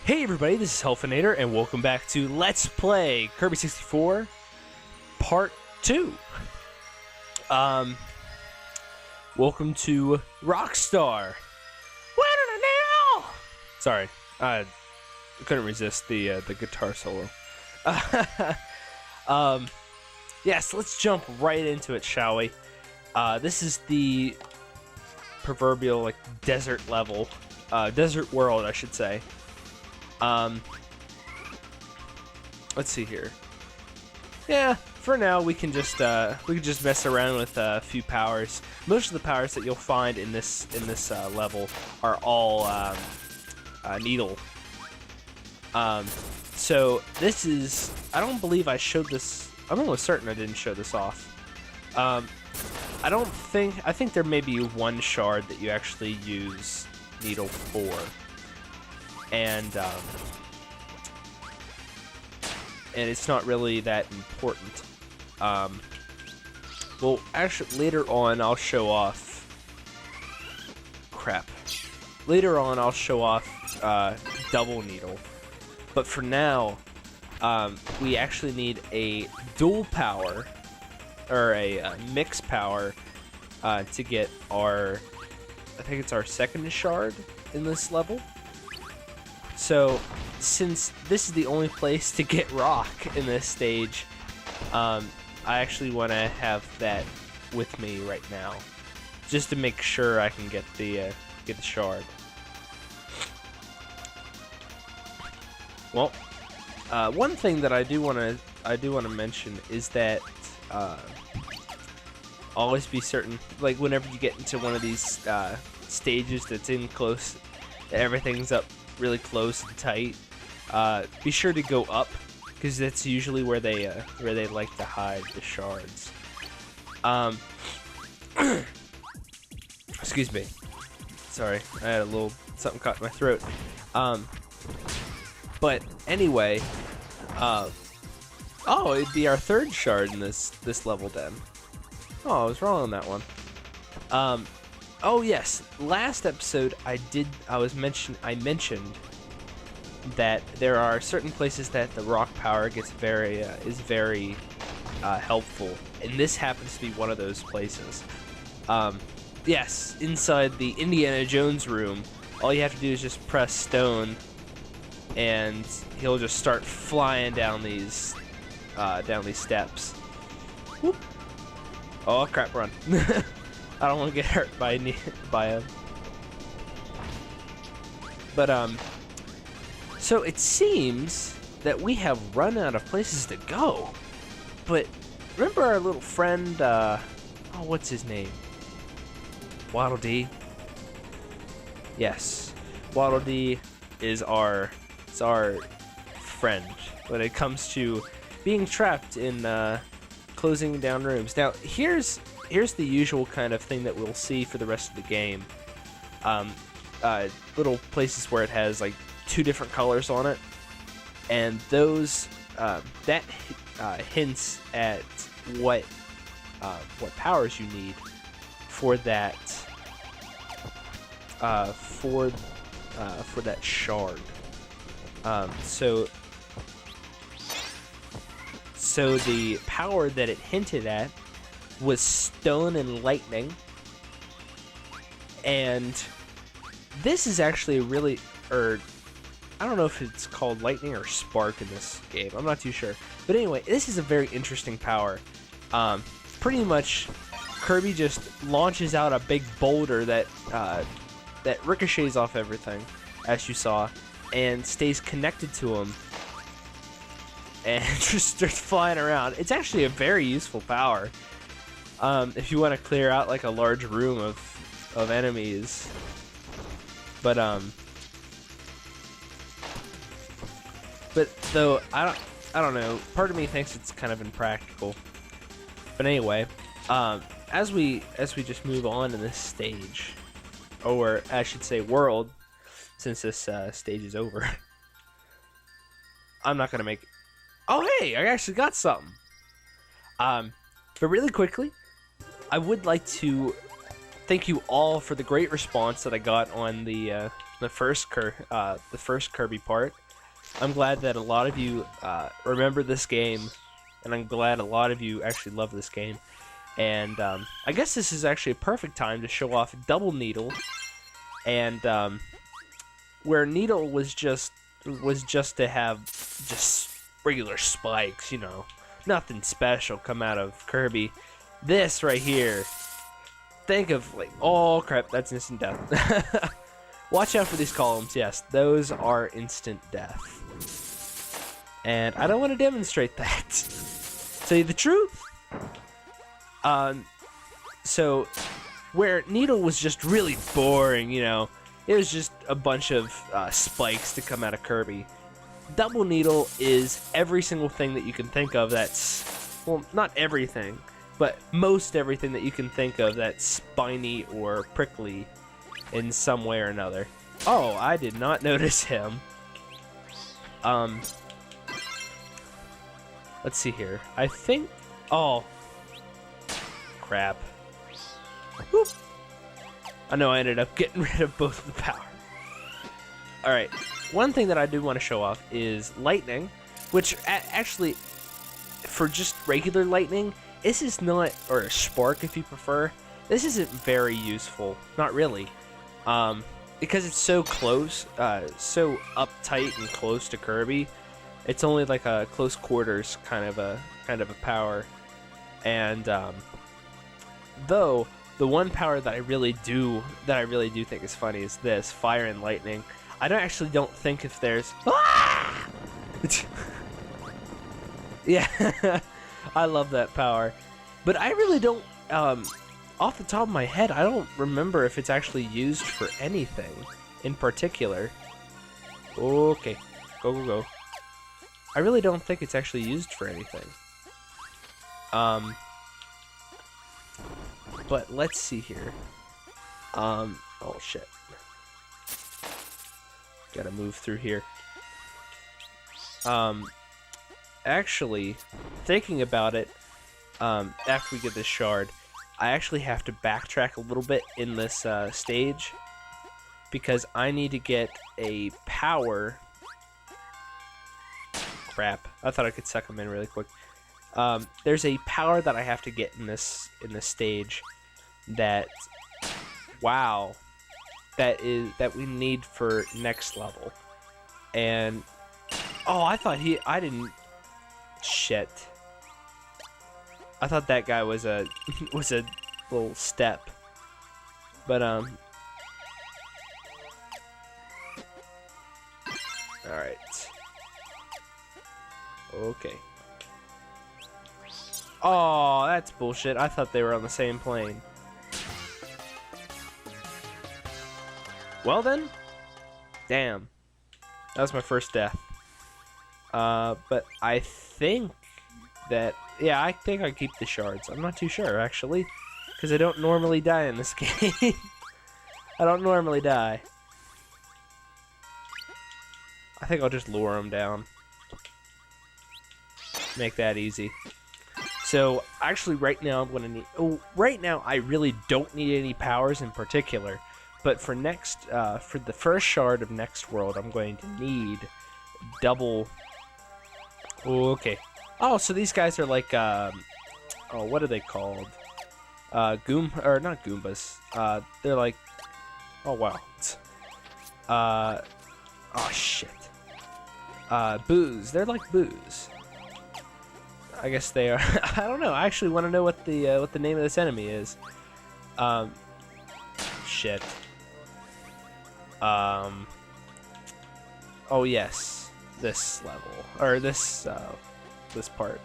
Hey everybody, this is Helfinator, and welcome back to Let's Play Kirby 64 Part 2. Welcome to Rockstar. Sorry, I couldn't resist the guitar solo. Yes, let's jump right into it, shall we? This is the proverbial desert level, desert world, I should say. Let's see here. Yeah, for now we can just mess around with a few powers. Most of the powers that you'll find in this level are all needle. So this is, I don't believe I showed this. I'm almost certain I didn't show this off. I think there may be one shard that you actually use needle for. And it's not really that important. Well, actually, later on I'll show off. Crap. Later on I'll show off double needle, but for now, we actually need a dual power or a mix power to get our. I think it's our second shard in this level. So, since this is the only place to get rock in this stage, I actually want to have that with me right now, just to make sure I can get the shard. Well, one thing that I do want to mention is that always be certain, like whenever you get into one of these stages that's in close, everything's up really close and tight, be sure to go up, because that's usually where they like to hide the shards. Excuse me, sorry, I had a little something caught in my throat. But anyway, oh, it'd be our third shard in this level then. Oh, I was wrong on that one. Oh yes, last episode I mentioned that there are certain places that the rock power gets is very helpful, and this happens to be one of those places. Yes, inside the Indiana Jones room, all you have to do is just press stone, and he'll just start flying down these steps. Whoop. Oh crap! Run. I don't want to get hurt by him. But so it seems that we have run out of places to go. But remember our little friend, oh, what's his name? Waddle Dee. Yes, Waddle Dee is our friend when it comes to being trapped in closing down rooms. Now here's the usual kind of thing that we'll see for the rest of the game. Little places where it has like two different colors on it, and those that hints at what powers you need for that for that shard. So the power that it hinted at was stone and lightning, and this is actually really, I don't know if it's called lightning or spark in this game, I'm not too sure, but anyway, this is a very interesting power. Pretty much Kirby just launches out a big boulder that ricochets off everything, as you saw, and stays connected to him and just starts flying around. It's actually a very useful power. If you want to clear out like a large room of enemies, but though I don't know. Part of me thinks it's kind of impractical. But anyway, as we just move on in this stage, or I should say world, since this stage is over, I'm not gonna make. Oh hey, I actually got something. But really quickly, I would like to thank you all for the great response that I got on the the first Kirby part. I'm glad that a lot of you remember this game, and I'm glad a lot of you actually love this game. And I guess this is actually a perfect time to show off Double Needle, and where Needle was just to have just regular spikes, you know, nothing special come out of Kirby. This right here, think of like, oh crap, that's instant death. Watch out for these columns. Yes, those are instant death. And I don't want to demonstrate that. Tell you the truth. So where Needle was just really boring, you know, it was just a bunch of spikes to come out of Kirby. Double Needle is every single thing that you can think of that's, well, not everything, but most everything that you can think of that's spiny or prickly in some way or another. Oh, I did not notice him. Let's see here. I think, oh, crap. Whoop. I know I ended up getting rid of both of the power. Alright, one thing that I do want to show off is lightning, which actually, for just regular lightning, this is not, or a spark if you prefer, this isn't very useful. Not really. Because it's so close, so uptight and close to Kirby, it's only like a close quarters kind of a power. And though the one power that I really do think is funny is this fire and lightning. I don't think if there's yeah, I love that power, but I really don't. Off the top of my head, I don't remember if it's actually used for anything in particular. Okay, go. I really don't think it's actually used for anything. But let's see here. Oh shit. Gotta move through here. Actually, thinking about it, after we get this shard, I actually have to backtrack a little bit in this stage because I need to get a power. Crap! I thought I could suck them in really quick. There's a power that I have to get in this stage that, wow, that we need for next level. And oh, I didn't. Shit. I thought that guy was a little step, but all right. Okay. Oh, that's bullshit. I thought they were on the same plane. Well then, damn. That was my first death. But I think that, yeah, I think I keep the shards. I'm not too sure, actually, because I don't normally die in this game. I don't normally die. I think I'll just lure them down. Make that easy. So, actually, right now I'm gonna need. Oh, right now I really don't need any powers in particular, but for for the first shard of next world, I'm going to need double. Oh, okay. Oh, so these guys are like, oh, what are they called? Not Goombas. They're like, oh wow. Oh shit. Boos. They're like boos. I guess they are. I don't know. I actually want to know what the name of this enemy is. Shit. Oh yes, this level or this part.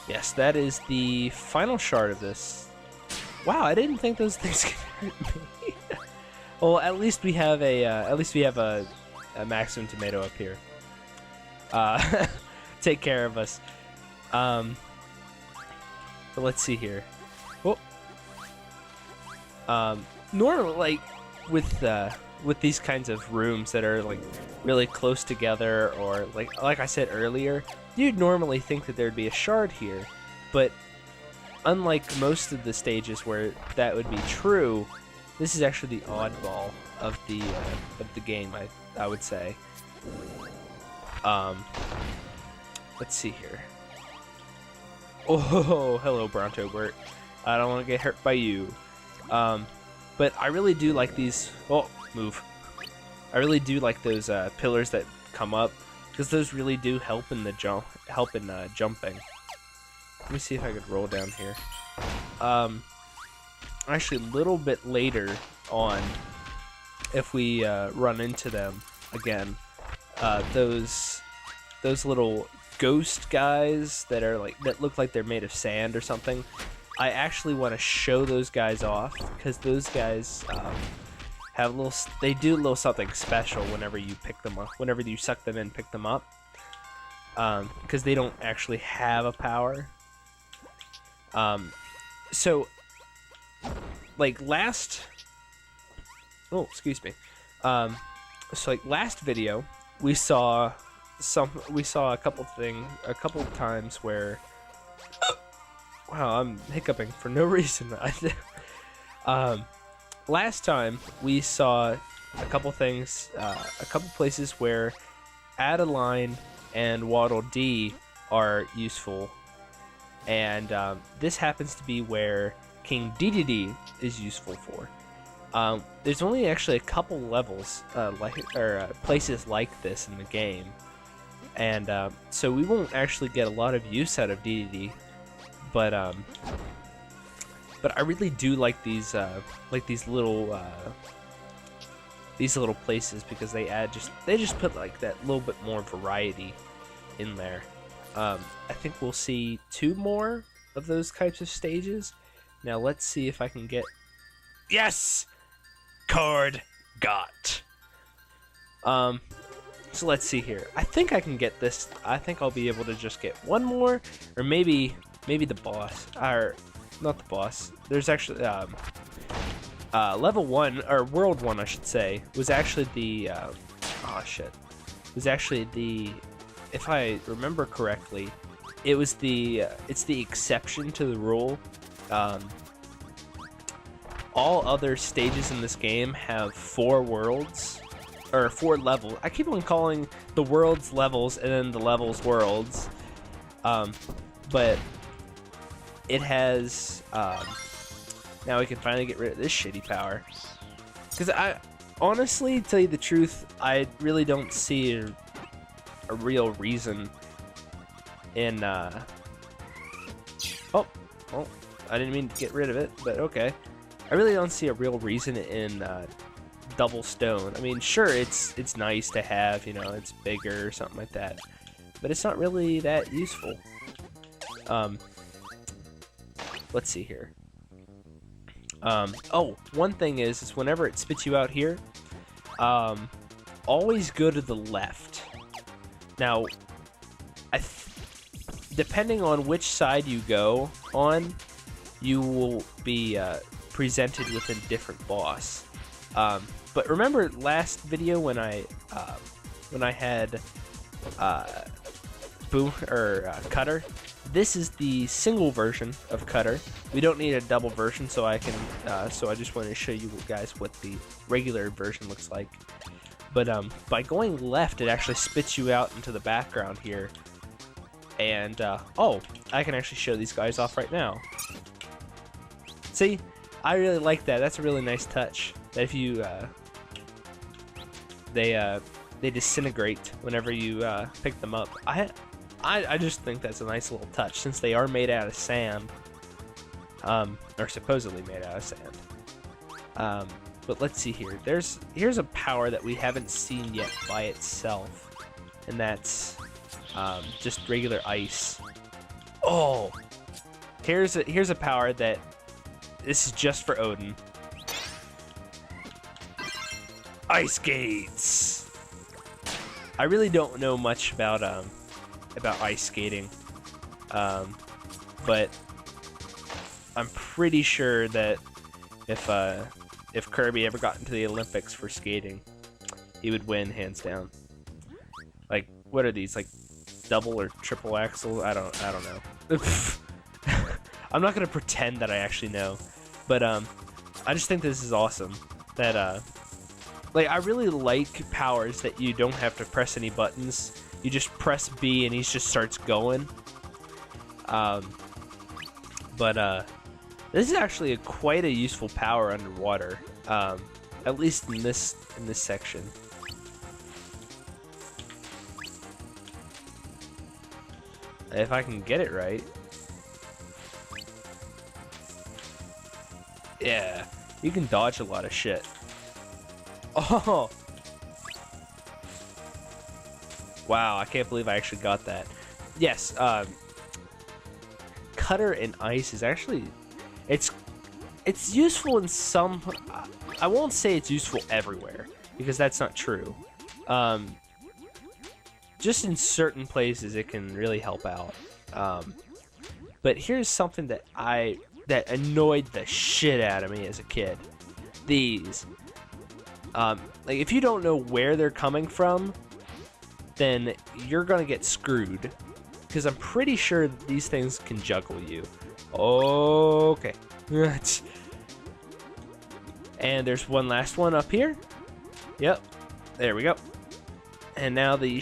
Yes, that is the final shard of this. Wow, I didn't think those things could hurt me. Well, at least we have a maximum tomato up here. Take care of us. But let's see here. Oh. Normally, like with these kinds of rooms that are like really close together, or like I said earlier, you'd normally think that there'd be a shard here, but unlike most of the stages where that would be true, This is actually the oddball of the game, I would say. Let's see here. Oh, hello, Bronto Bert. I don't want to get hurt by you. But I really do like these. Oh, move. I really do like those pillars that come up, because those really do help in the jumping. Let me see if I could roll down here. Actually, a little bit later on, if we run into them again, those little ghost guys that look like they're made of sand or something, I actually want to show those guys off, because those guys they do a little something special whenever you pick them up, whenever you suck them in, pick them up, because they don't actually have a power. So like last last video we saw a couple of times where wow, I'm hiccuping for no reason. Last time we saw a couple things, a couple places where Adeline and Waddle Dee are useful, and this happens to be where King Dedede is useful for. There's only actually a couple levels places like this in the game, and so we won't actually get a lot of use out of Dedede, but I really do like these little places, because they just put like that little bit more variety in there. I think we'll see 2 more of those types of stages. Now let's see if I can get... Yes! Card got. So let's see here. I think I can get this. I think I'll be able to just get 1 more, or maybe the boss, or not the boss. There's actually level 1, or world 1, I should say, was actually the was actually the, if I remember correctly, it's the exception to the rule. All other stages in this game have 4 worlds, or 4 levels. I keep on calling the worlds levels and then the levels worlds, but it has, now we can finally get rid of this shitty power. Because I, honestly, to tell you the truth, I really don't see a real reason in, oh, I didn't mean to get rid of it, but okay. I really don't see a real reason in double stone. I mean, sure, it's nice to have, you know, it's bigger or something like that, but it's not really that useful. Let's see here. Oh, one thing is whenever it spits you out here, always go to the left. Now, depending on which side you go on, you will be presented with a different boss. But remember last video when I had Cutter? This is the single version of Cutter. We don't need a double version, so I just wanted to show you guys what the regular version looks like. But by going left, it actually spits you out into the background here. And oh, I can actually show these guys off right now. See, I really like that. That's a really nice touch. That if you they disintegrate whenever you pick them up. I just think that's a nice little touch, since they are made out of sand, or supposedly made out of sand. But let's see here. Here's a power that we haven't seen yet by itself, and that's just regular ice. Oh, here's a power that this is just for Odin. Ice skates. I really don't know much about ice skating, but I'm pretty sure that if Kirby ever got into the Olympics for skating, he would win hands down. Like, what are these, like double or triple axel? I don't know. I'm not gonna pretend that I actually know, but I just think this is awesome. That like I really like powers that you don't have to press any buttons. You just press B and he just starts going. This is actually quite a useful power underwater. At least in this section. If I can get it right. Yeah, you can dodge a lot of shit. Oh! Wow, I can't believe I actually got that. Yes, Cutter and Ice is actually... It's useful in some... I won't say it's useful everywhere, because that's not true. Just in certain places it can really help out. But here's something that annoyed the shit out of me as a kid. These. Like, if you don't know where they're coming from, then you're gonna get screwed. Because I'm pretty sure these things can juggle you. Okay. And there's one last one up here. Yep. There we go. And now the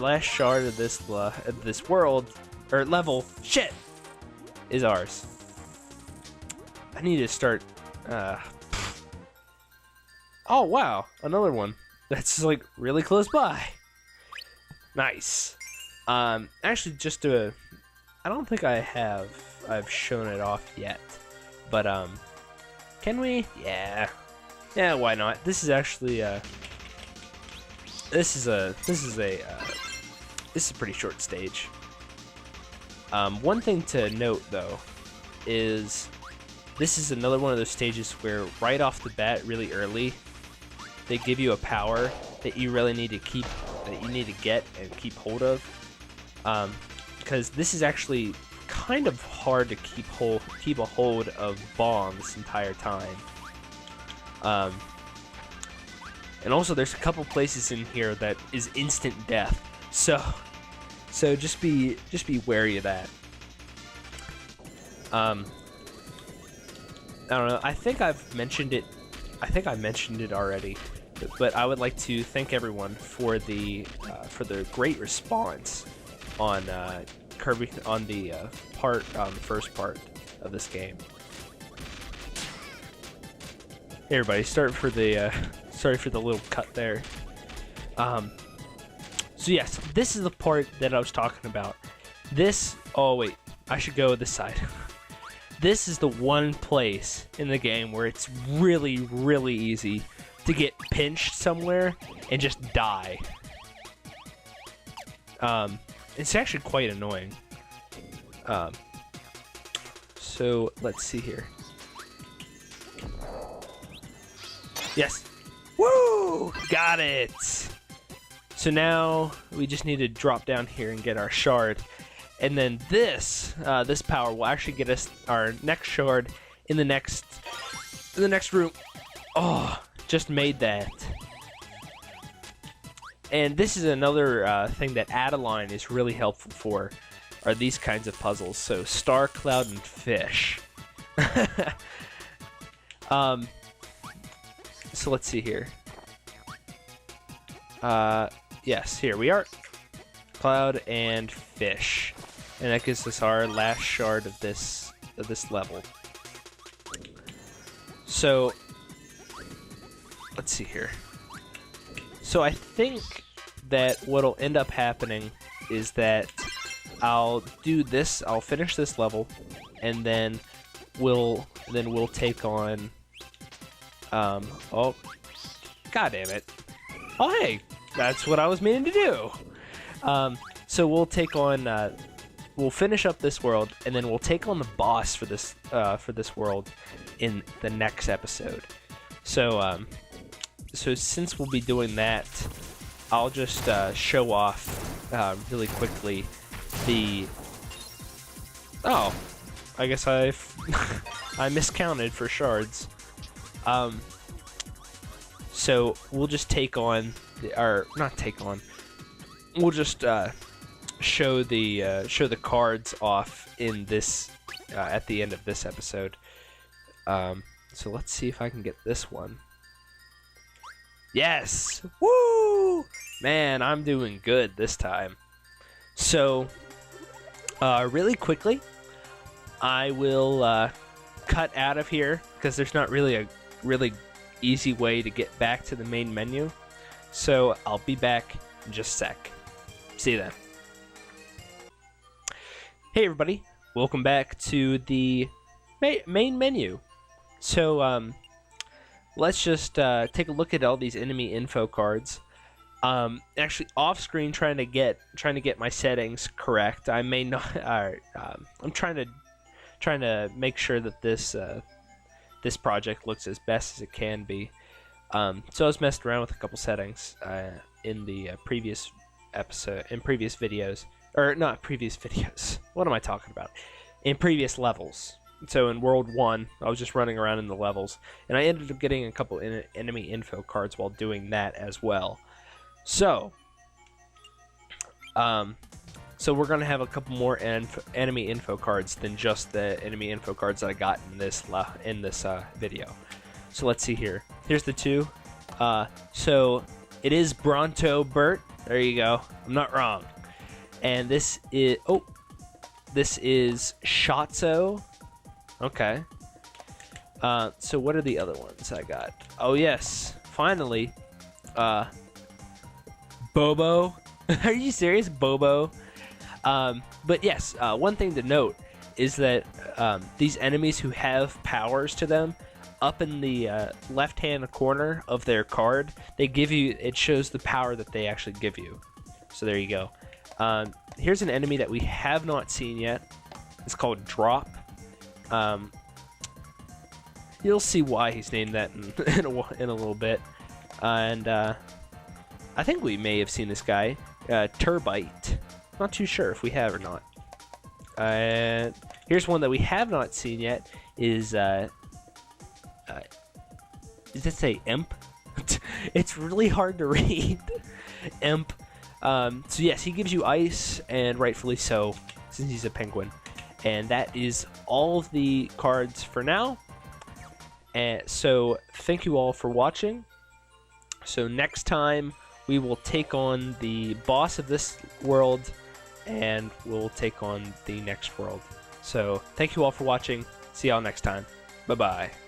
last shard of this world, or level, shit, is ours. I need to start, oh, wow, another one. That's, like, really close by. Nice. Actually, I don't think I've shown it off yet. But, can we? Yeah. Yeah, why not? This is actually, this is a pretty short stage. One thing to note, though, is this is another one of those stages where right off the bat, really early, they give you a power that you really need to get and keep hold of. Because this is actually kind of hard to keep a hold of bombs this entire time. And also, there's a couple places in here that is instant death. So just be wary of that. I don't know. I think I've mentioned it. I think I mentioned it already. But I would like to thank everyone for the great response on Kirby on the first part of this game. Hey everybody, sorry for the little cut there. So yes, this is the part that I was talking about. Oh wait, I should go this side. This is the one place in the game where it's really, really easy to get pinched somewhere and just die. It's actually quite annoying. So let's see here. Yes. Woo! Got it! So now we just need to drop down here and get our shard. And then this power will actually get us our next shard in the next room. Oh, just made that. And this is another thing that Adeline is really helpful for, are these kinds of puzzles. So Star, Cloud, and Fish. So let's see here. Yes, here we are. Cloud and Fish. And that gives us our last shard of this level. So let's see here. So I think that what'll end up happening is that I'll finish this level, and then we'll take on oh, god damn it. Oh hey, that's what I was meaning to do. So we'll take on we'll finish up this world, and then we'll take on the boss for this world in the next episode. So so since we'll be doing that, I'll just show off really quickly the... Oh, I guess I miscounted for shards. So we'll just take on, we'll just show the cards off in this at the end of this episode. So let's see if I can get this one. Yes! Woo! Man, I'm doing good this time. So, really quickly, I will cut out of here because there's not really a really easy way to get back to the main menu. So I'll be back in just a sec. See you then. Hey everybody, welcome back to the main menu. So let's just take a look at all these enemy info cards. Actually, off screen, trying to get my settings correct. I may not. I'm trying to make sure that this project looks as best as it can be. So I was messing around with a couple settings in the previous videos, or not previous videos. What am I talking about? In previous levels. So in World 1, I was just running around in the levels, and I ended up getting a couple enemy info cards while doing that as well. So, so we're gonna have a couple more enemy info cards than just the enemy info cards that I got in this video. So let's see here. Here's the two. So it is Bronto Bert. There you go. I'm not wrong. And this is Shotzo. Okay. So what are the other ones I got? Oh yes, finally. Bobo. Are you serious, Bobo? But yes, one thing to note is that these enemies who have powers to them, up in the left-hand corner of their card, they give you. It shows the power that they actually give you. So there you go. Here's an enemy that we have not seen yet. It's called Drop. You'll see why he's named that in a little bit. And I think we may have seen this guy, Turbite. Not too sure if we have or not. Here's one that we have not seen yet. Does it say Imp? It's really hard to read. Imp. So yes, he gives you ice, and rightfully so, since he's a penguin. And that is all of the cards for now. And so thank you all for watching. So next time we will take on the boss of this world, and we'll take on the next world. So thank you all for watching. See y'all next time. Bye-bye.